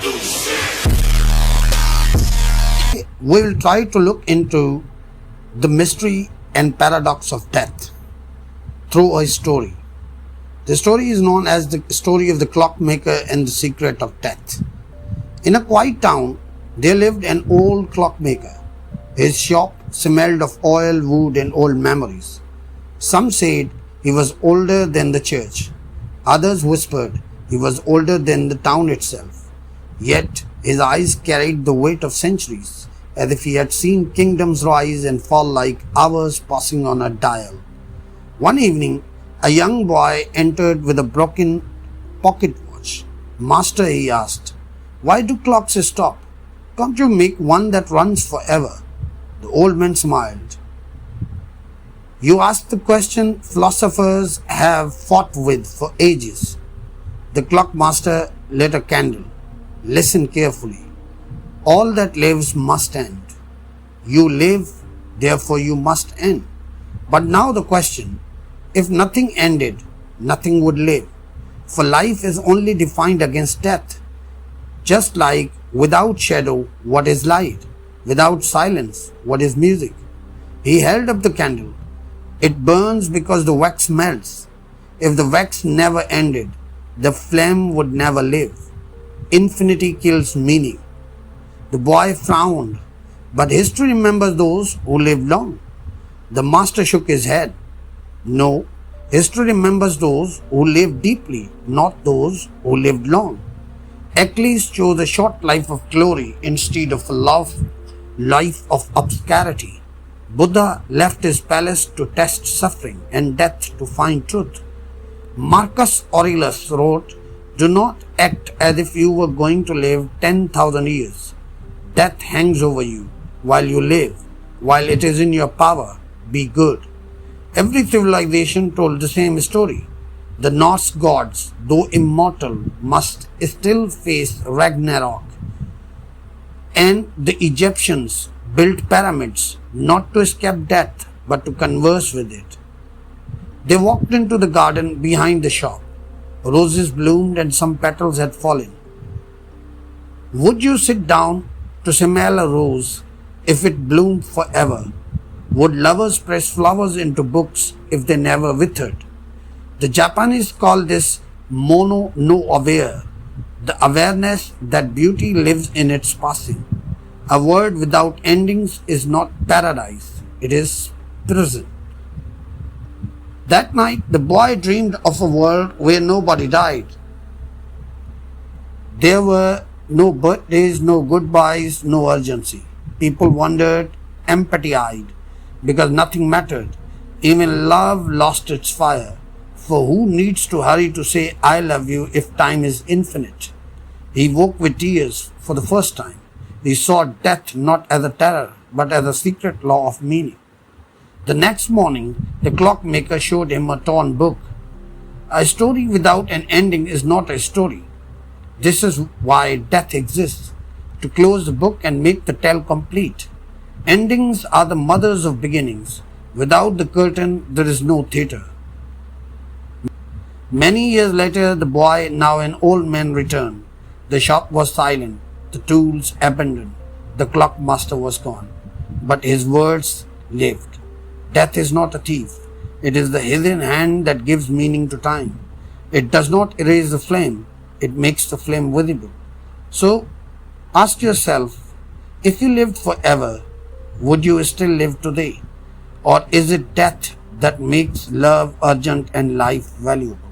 We will try to look into the mystery and paradox of death through a story. The story is known as the story of the Clockmaker and the secret of death. In a quiet town, there lived an old clockmaker. His shop smelled of oil, wood, and old memories. Some said he was older than the church. Others whispered he was older than the town itself. Yet his eyes carried the weight of centuries, as if he had seen kingdoms rise and fall like hours passing on a dial. One evening, a young boy entered with a broken pocket watch. "Master," he asked, "why do clocks stop? Can't you make one that runs forever?" The old man smiled. "You ask the question philosophers have fought with for ages." The clockmaster lit a candle. "Listen carefully. All that lives must end. You live, therefore you must end. But now the question, if nothing ended, nothing would live. For life is only defined against death. Just like without shadow, what is light? Without silence, what is music?" He held up the candle. "It burns because the wax melts. If the wax never ended, the flame would never live. Infinity kills meaning." The boy frowned. "But history remembers those who lived long." The master shook his head. "No, history remembers those who lived deeply, not those who lived long. Achilles chose a short life of glory instead of a life of obscurity. Buddha left his palace to test suffering and death to find truth. Marcus Aurelius wrote, "Do not act as if you were going to live 10,000 years. Death hangs over you while you live. While it is in your power, be good." Every civilization told the same story. The Norse gods, though immortal, must still face Ragnarok. And the Egyptians built pyramids not to escape death but to converse with it. They walked into the garden behind the shop. Roses bloomed and some petals had fallen. Would you sit down to smell a rose if it bloomed forever? Would lovers press flowers into books if they never withered? The Japanese call this mono no aware, the awareness that beauty lives in its passing. A world without endings is not paradise, it is prison. That night, the boy dreamed of a world where nobody died. There were no birthdays, no goodbyes, no urgency. People wondered, empty-eyed, because nothing mattered. Even love lost its fire. For who needs to hurry to say "I love you" if time is infinite? He woke with tears for the first time. He saw death not as a terror, but as a secret law of meaning. The next morning, the clockmaker showed him a torn book. A story without an ending is not a story. This is why death exists, to close the book and make the tale complete. Endings are the mothers of beginnings. Without the curtain, there is no theatre. Many years later, the boy, now an old man, returned. The shop was silent, the tools abandoned, the clockmaster was gone. But his words lived. Death is not a thief. It is the hidden hand that gives meaning to time. It does not erase the flame. It makes the flame visible. So, ask yourself, if you lived forever, would you still live today? Or is it death that makes love urgent and life valuable?